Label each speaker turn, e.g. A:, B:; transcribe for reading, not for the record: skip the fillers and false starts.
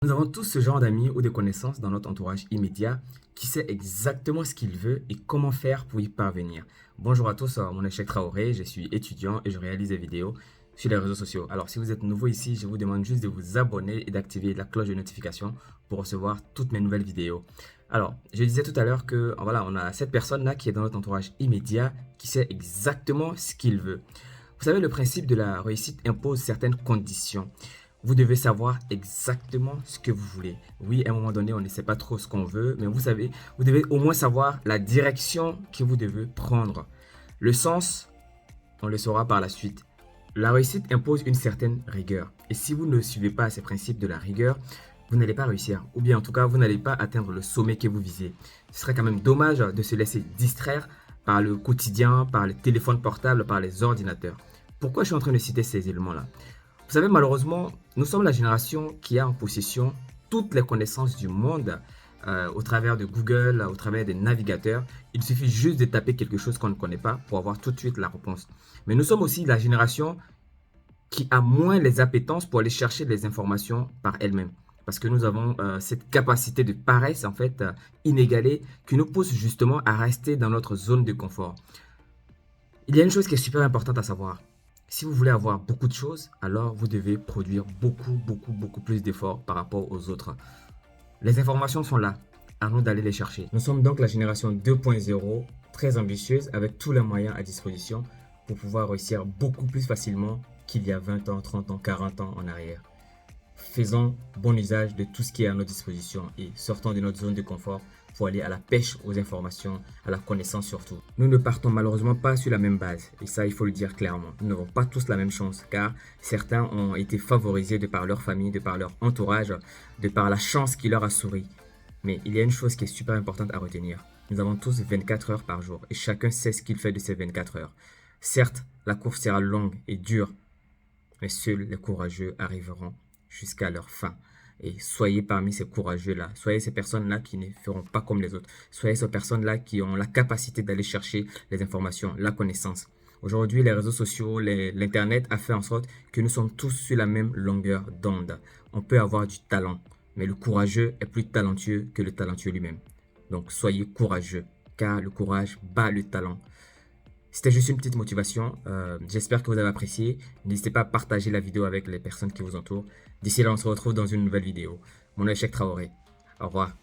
A: Nous avons tous ce genre d'amis ou de connaissances dans notre entourage immédiat qui sait exactement ce qu'il veut et comment faire pour y parvenir. Bonjour à tous, mon nom est Cheikh Traoré, je suis étudiant et je réalise des vidéos sur les réseaux sociaux. Alors si vous êtes nouveau ici, je vous demande juste de vous abonner et d'activer la cloche de notification pour recevoir toutes mes nouvelles vidéos. Alors, je disais tout à l'heure que voilà, on a cette personne-là qui est dans notre entourage immédiat qui sait exactement ce qu'il veut. Vous savez, le principe de la réussite impose certaines conditions. Vous devez savoir exactement ce que vous voulez. Oui, à un moment donné, on ne sait pas trop ce qu'on veut, mais vous savez, vous devez au moins savoir la direction que vous devez prendre. Le sens, on le saura par la suite. La réussite impose une certaine rigueur. Et si vous ne suivez pas ces principes de la rigueur, vous n'allez pas réussir. Ou bien en tout cas, vous n'allez pas atteindre le sommet que vous visez. Ce serait quand même dommage de se laisser distraire par le quotidien, par les téléphones portables, par les ordinateurs. Pourquoi je suis en train de citer ces éléments-là? Vous savez, malheureusement, nous sommes la génération qui a en possession toutes les connaissances du monde au travers de Google, au travers des navigateurs. Il suffit juste de taper quelque chose qu'on ne connaît pas pour avoir tout de suite la réponse. Mais nous sommes aussi la génération qui a moins les appétences pour aller chercher les informations par elle-même. Parce que nous avons cette capacité de paresse en fait inégalée qui nous pousse justement à rester dans notre zone de confort. Il y a une chose qui est super importante à savoir. Si vous voulez avoir beaucoup de choses, alors vous devez produire beaucoup plus d'efforts par rapport aux autres. Les informations sont là, à nous d'aller les chercher. Nous sommes donc la génération 2.0, très ambitieuse, avec tous les moyens à disposition pour pouvoir réussir beaucoup plus facilement qu'il y a 20 ans, 30 ans, 40 ans en arrière. Faisons bon usage de tout ce qui est à notre disposition et sortons de notre zone de confort pour aller à la pêche aux informations, à la connaissance surtout. Nous ne partons malheureusement pas sur la même base et ça il faut le dire clairement. Nous n'avons pas tous la même chance car certains ont été favorisés de par leur famille, de par leur entourage, de par la chance qui leur a souri. Mais il y a une chose qui est super importante à retenir. Nous avons tous 24 heures par jour et chacun sait ce qu'il fait de ces 24 heures. Certes, la course sera longue et dure, mais seuls les courageux arriveront jusqu'à leur fin. Et soyez parmi ces courageux-là. Soyez ces personnes-là qui ne feront pas comme les autres. Soyez ces personnes-là qui ont la capacité d'aller chercher les informations, la connaissance. Aujourd'hui, les réseaux sociaux, l'Internet a fait en sorte que nous sommes tous sur la même longueur d'onde. On peut avoir du talent, mais le courageux est plus talentueux que le talentueux lui-même. Donc, soyez courageux, car le courage bat le talent. C'était juste une petite motivation. J'espère que vous avez apprécié. N'hésitez pas à partager la vidéo avec les personnes qui vous entourent. D'ici là, on se retrouve dans une nouvelle vidéo. Mon nom est Cheikh Traoré. Au revoir.